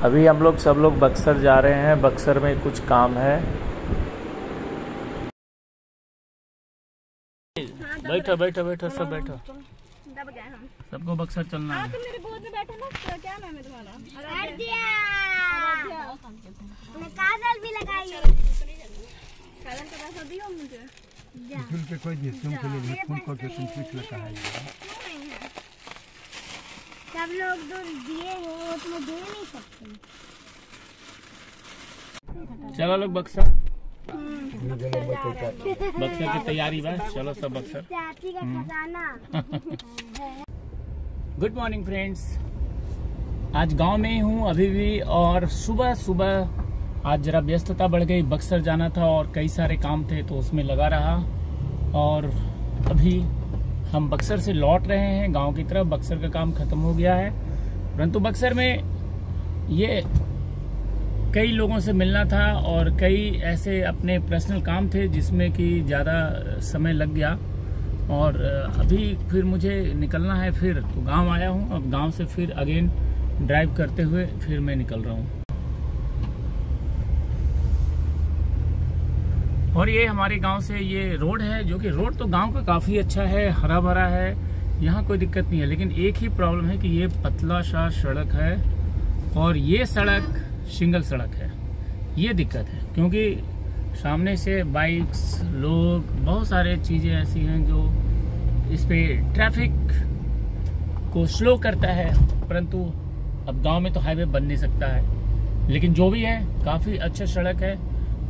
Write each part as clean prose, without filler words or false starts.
अभी हम लोग सब लोग बक्सर जा रहे हैं। बक्सर में कुछ काम है। बैठो बैठो बैठो, सब बैठो। सबको बक्सर चलना है। मेरे गोद में बैठो ना। क्या नाम है तुम्हारा? काजल भी लगाइए। काजल का पैसा दियो मुझे। तुम पे कोई नहीं, तुम के लिए फोन करके तुम पूछ लगा है। सब लोग जो दिए हैं वो तुम्हें दे नहीं सकते। चलो लोग बक्सर। बक्सर की तैयारी बस। चलो सब बक्सर। Good morning friends. आज गांव में ही हूँ अभी भी, और सुबह सुबह आज जरा व्यस्तता बढ़ गई। बक्सर जाना था और कई सारे काम थे तो उसमें लगा रहा, और अभी हम बक्सर से लौट रहे हैं गांव की तरफ। बक्सर का काम खत्म हो गया है, परंतु बक्सर में ये कई लोगों से मिलना था और कई ऐसे अपने पर्सनल काम थे जिसमें कि ज़्यादा समय लग गया, और अभी फिर मुझे निकलना है। फिर तो गांव आया हूं, अब गांव से फिर अगेन ड्राइव करते हुए फिर मैं निकल रहा हूं। और ये हमारे गांव से ये रोड है, जो कि रोड तो गांव का काफ़ी अच्छा है, हरा भरा है, यहाँ कोई दिक्कत नहीं है। लेकिन एक ही प्रॉब्लम है कि ये पतला सा सड़क है, और ये सड़क सिंगल सड़क है। ये दिक्कत है क्योंकि सामने से बाइक्स, लोग, बहुत सारे चीज़ें ऐसी हैं जो इस पे ट्रैफिक को स्लो करता है। परंतु अब गांव में तो हाईवे बन नहीं सकता है, लेकिन जो भी है काफ़ी अच्छा सड़क है।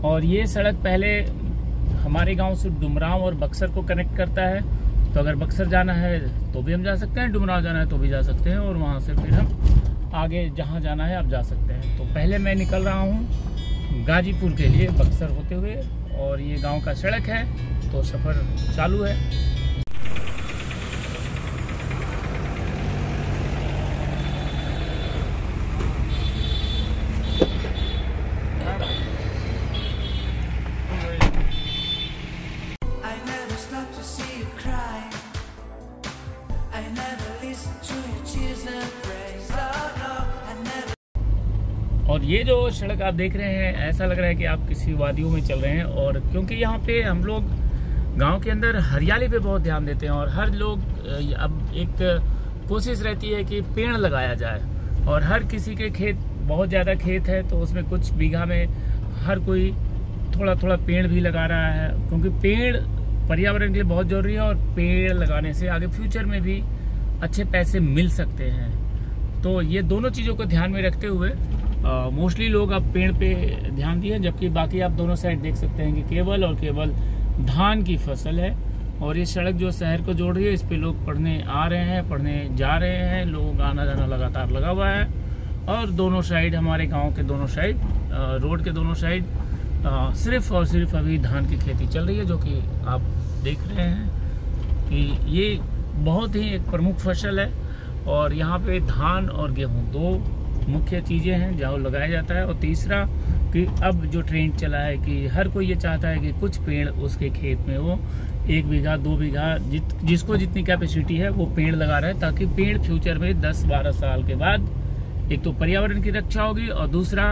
और ये सड़क पहले हमारे गांव से डुमरांव और बक्सर को कनेक्ट करता है, तो अगर बक्सर जाना है तो भी हम जा सकते हैं, डुमरांव जाना है तो भी जा सकते हैं, और वहाँ से फिर हम आगे जहाँ जाना है आप जा सकते हैं। तो पहले मैं निकल रहा हूँ गाजीपुर के लिए बक्सर होते हुए, और ये गांव का सड़क है तो सफ़र चालू है। और ये जो सड़क आप देख रहे हैं, ऐसा लग रहा है कि आप किसी वादियों में चल रहे हैं। और क्योंकि यहाँ पे हम लोग गांव के अंदर हरियाली पे बहुत ध्यान देते हैं, और हर लोग अब एक कोशिश रहती है कि पेड़ लगाया जाए, और हर किसी के खेत, बहुत ज़्यादा खेत है तो उसमें कुछ बीघा में हर कोई थोड़ा थोड़ा पेड़ भी लगा रहा है, क्योंकि पेड़ पर्यावरण के लिए बहुत ज़रूरी है, और पेड़ लगाने से आगे फ्यूचर में भी अच्छे पैसे मिल सकते हैं। तो ये दोनों चीज़ों को ध्यान में रखते हुए मोस्टली लोग अब पेड़ पे ध्यान दिए, जबकि बाकी आप दोनों साइड देख सकते हैं कि केवल और केवल धान की फसल है। और ये सड़क जो शहर को जोड़ रही है, इस पे लोग पढ़ने आ रहे हैं, पढ़ने जा रहे हैं, लोगों का आना जाना लगातार लगा हुआ है। और दोनों साइड, हमारे गांव के दोनों साइड, रोड के दोनों साइड सिर्फ और सिर्फ अभी धान की खेती चल रही है, जो कि आप देख रहे हैं कि ये बहुत ही एक प्रमुख फसल है। और यहाँ पे धान और गेहूँ दो मुख्य चीज़ें हैं जहाँ लगाया जाता है। और तीसरा कि अब जो ट्रेंड चला है कि हर कोई ये चाहता है कि कुछ पेड़ उसके खेत में हो, 1 बीघा 2 बीघा जिसको जितनी कैपेसिटी है वो पेड़ लगा रहा है, ताकि पेड़ फ्यूचर में 10-12 साल के बाद एक तो पर्यावरण की रक्षा होगी, और दूसरा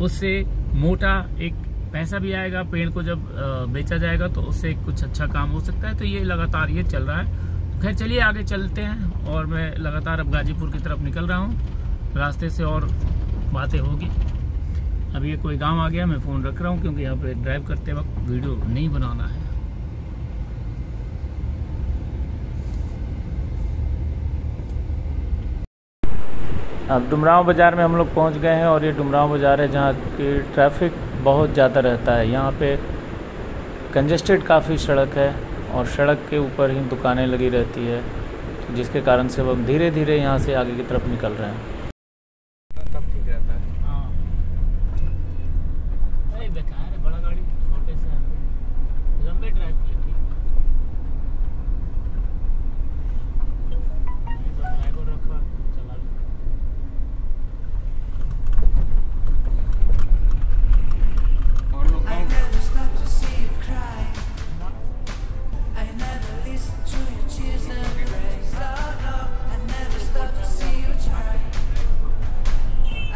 उससे मोटा एक पैसा भी आएगा। पेड़ को जब बेचा जाएगा तो उससे कुछ अच्छा काम हो सकता है। तो ये लगातार ये चल रहा है। खैर चलिए आगे चलते हैं, और मैं लगातार अब गाजीपुर की तरफ निकल रहा हूँ। रास्ते से और बातें होगी। अभी ये कोई गांव आ गया, मैं फ़ोन रख रहा हूँ क्योंकि यहाँ पे ड्राइव करते वक्त वीडियो नहीं बनाना है। अब डुमरांव बाज़ार में हम लोग पहुँच गए हैं, और ये डुमरांव बाज़ार है जहाँ की ट्रैफिक बहुत ज़्यादा रहता है। यहाँ पे कंजेस्टेड काफ़ी सड़क है, और सड़क के ऊपर ही दुकानें लगी रहती है, जिसके कारण से हम धीरे धीरे यहाँ से आगे की तरफ निकल रहे हैं। तब ठीक रहता है। हाँ, अरे बेकार है बड़ा गाड़ी, छोटे से लंबे ड्राइव के लिए ठीक है। ड्राइवर रखा चला लो। और लोग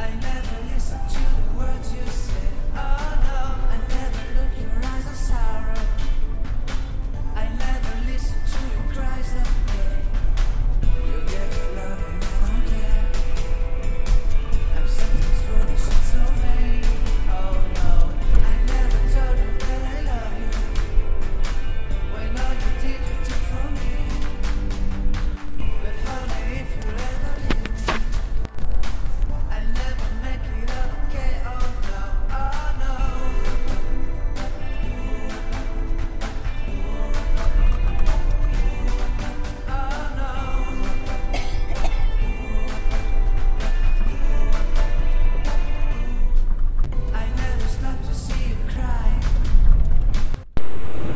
I never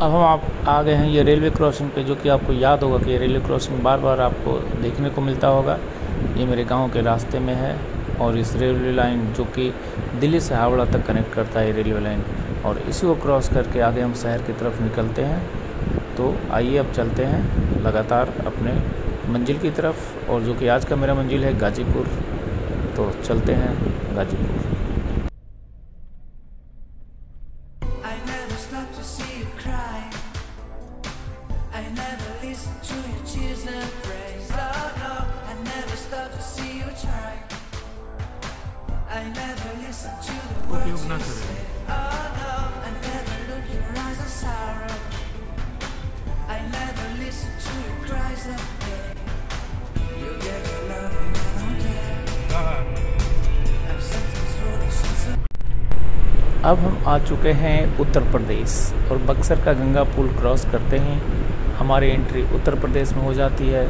अब हम आप आ गए हैं ये रेलवे क्रॉसिंग पे, जो कि आपको याद होगा कि ये रेलवे क्रॉसिंग बार बार आपको देखने को मिलता होगा। ये मेरे गांव के रास्ते में है और इस रेलवे लाइन जो कि दिल्ली से हावड़ा तक कनेक्ट करता है ये रेलवे लाइन, और इसी को क्रॉस करके आगे हम शहर की तरफ निकलते हैं। तो आइए अब चलते हैं लगातार अपने मंजिल की तरफ, और जो कि आज का मेरा मंजिल है गाजीपुर। तो चलते हैं गाजीपुर। अब हम आ चुके हैं उत्तर प्रदेश, और बक्सर का गंगा पुल क्रॉस करते हैं हमारी एंट्री उत्तर प्रदेश में हो जाती है,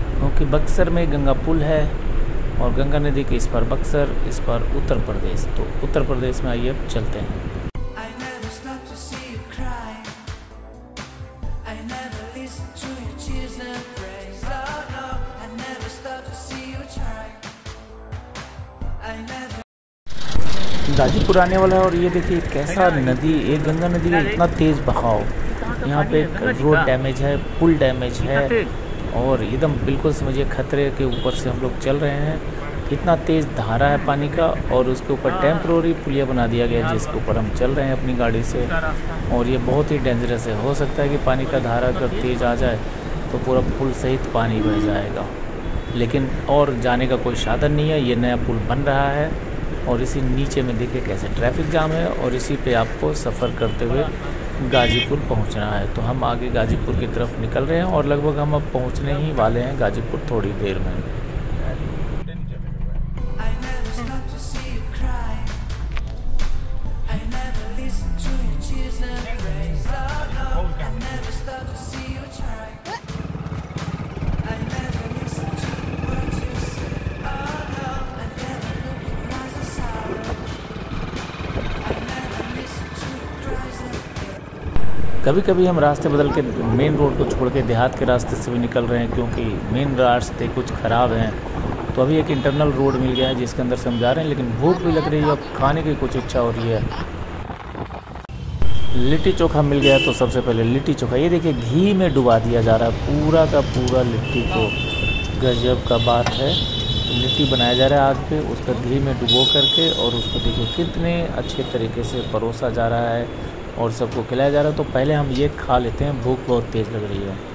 क्योंकि बक्सर में गंगा पुल है और गंगा नदी के इस पर बक्सर, इस पर उत्तर प्रदेश। तो उत्तर प्रदेश में आइए अब चलते हैं। गाजीपुर आने वाला है, और ये देखिए कैसा नदी, एक गंगा नदी का इतना तेज़ बहाव। यहाँ पे एक रोड डैमेज है, पुल डैमेज है, और एकदम बिल्कुल समझिए खतरे के ऊपर से हम लोग चल रहे हैं। इतना तेज़ धारा है पानी का, और उसके ऊपर टेम्प्रोरी पुलिया बना दिया गया है जिसके ऊपर हम चल रहे हैं अपनी गाड़ी से। और ये बहुत ही डेंजरस है, हो सकता है कि पानी का धारा अगर तेज़ आ जाए तो पूरा पुल सहित पानी बह जाएगा, लेकिन और जाने का कोई साधन नहीं है। ये नया पुल बन रहा है, और इसी नीचे में देखिए कैसे ट्रैफिक जाम है, और इसी पे आपको सफ़र करते हुए गाजीपुर पहुंचना है। तो हम आगे गाजीपुर की तरफ निकल रहे हैं, और लगभग हम अब पहुंचने ही वाले हैं गाजीपुर थोड़ी देर में। कभी कभी हम रास्ते बदल के मेन रोड को छोड़ के देहात के रास्ते से भी निकल रहे हैं, क्योंकि मेन रास्ते कुछ ख़राब हैं। तो अभी एक इंटरनल रोड मिल गया है जिसके अंदर से हम जा रहे हैं, लेकिन भूख भी लग रही है, अब खाने की कुछ इच्छा हो रही है। लिट्टी चोखा मिल गया, तो सबसे पहले लिट्टी चोखा, ये देखिए घी में डुबा दिया जा रहा है पूरा का पूरा लिट्टी को। गजब का बात है, लिट्टी बनाया जा रहा है आग पे, उसका घी में डुबो करके, और उसको देखिए कितने अच्छे तरीके से परोसा जा रहा है और सबको खिलाया जा रहा है। तो पहले हम ये खा लेते हैं, भूख बहुत तेज़ लग रही है।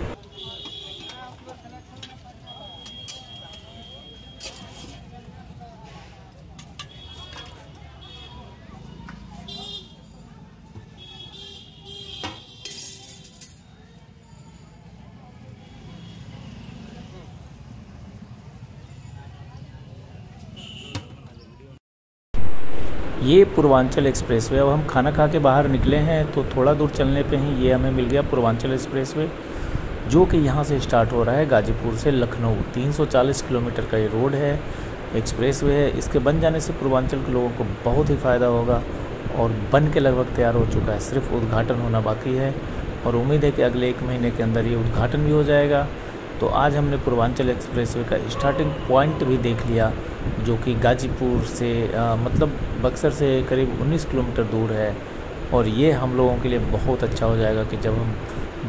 ये पूर्वांचल एक्सप्रेसवे। अब हम खाना खा के बाहर निकले हैं, तो थोड़ा दूर चलने पे ही ये हमें मिल गया पूर्वांचल एक्सप्रेसवे, जो कि यहाँ से स्टार्ट हो रहा है गाजीपुर से लखनऊ। 340 किलोमीटर का ये रोड है, एक्सप्रेसवे है। इसके बन जाने से पूर्वांचल के लोगों को बहुत ही फ़ायदा होगा, और बन के लगभग तैयार हो चुका है, सिर्फ उद्घाटन होना बाकी है, और उम्मीद है कि अगले 1 महीने के अंदर ये उद्घाटन भी हो जाएगा। तो आज हमने पूर्वांचल एक्सप्रेसवे का स्टार्टिंग पॉइंट भी देख लिया, जो कि गाजीपुर से मतलब बक्सर से करीब 19 किलोमीटर दूर है। और ये हम लोगों के लिए बहुत अच्छा हो जाएगा कि जब हम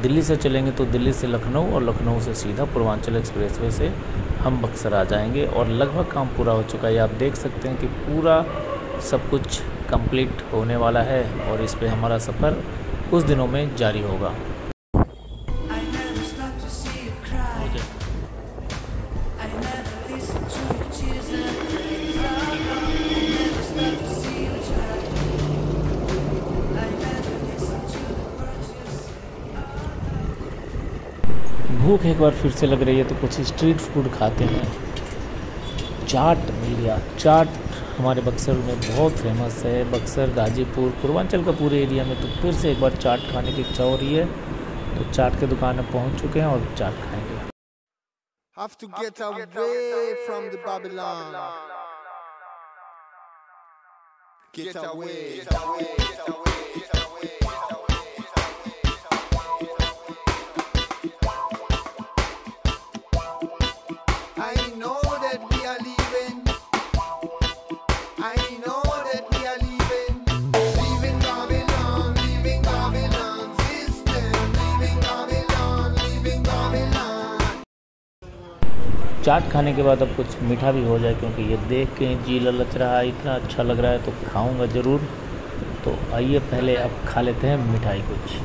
दिल्ली से चलेंगे तो दिल्ली से लखनऊ, और लखनऊ से सीधा पूर्वांचल एक्सप्रेसवे से हम बक्सर आ जाएंगे। और लगभग काम पूरा हो चुका है, आप देख सकते हैं कि पूरा सब कुछ कंप्लीट होने वाला है, और इस पे हमारा सफ़र कुछ दिनों में जारी होगा। भूख एक बार फिर से लग रही है, तो कुछ स्ट्रीट फूड खाते हैं। चाट मिल गया, चाट हमारे बक्सर में बहुत फेमस है। बक्सर, गाजीपुर, पूर्वांचल का पूरे एरिया में तो फिर से एक बार चाट खाने की इच्छा हो रही है। तो चाट के दुकान में पहुंच चुके हैं और चाट खाएंगे। Have to get away from the Babylon. Get away. चाट खाने के बाद अब कुछ मीठा भी हो जाए, क्योंकि ये देख के जी ललच रहा है, इतना अच्छा लग रहा है तो खाऊंगा ज़रूर। तो आइए पहले अब खा लेते हैं मिठाई कुछ।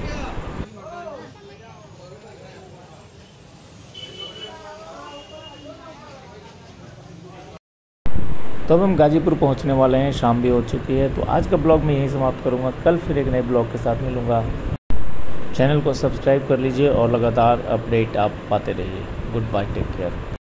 तो अब हम गाजीपुर पहुंचने वाले हैं, शाम भी हो चुकी है। तो आज का ब्लॉग मैं यहीं समाप्त करूंगा, कल फिर एक नए ब्लॉग के साथ मिलूंगा। चैनल को सब्सक्राइब कर लीजिए और लगातार अपडेट आप पाते रहिए। Goodbye, take care.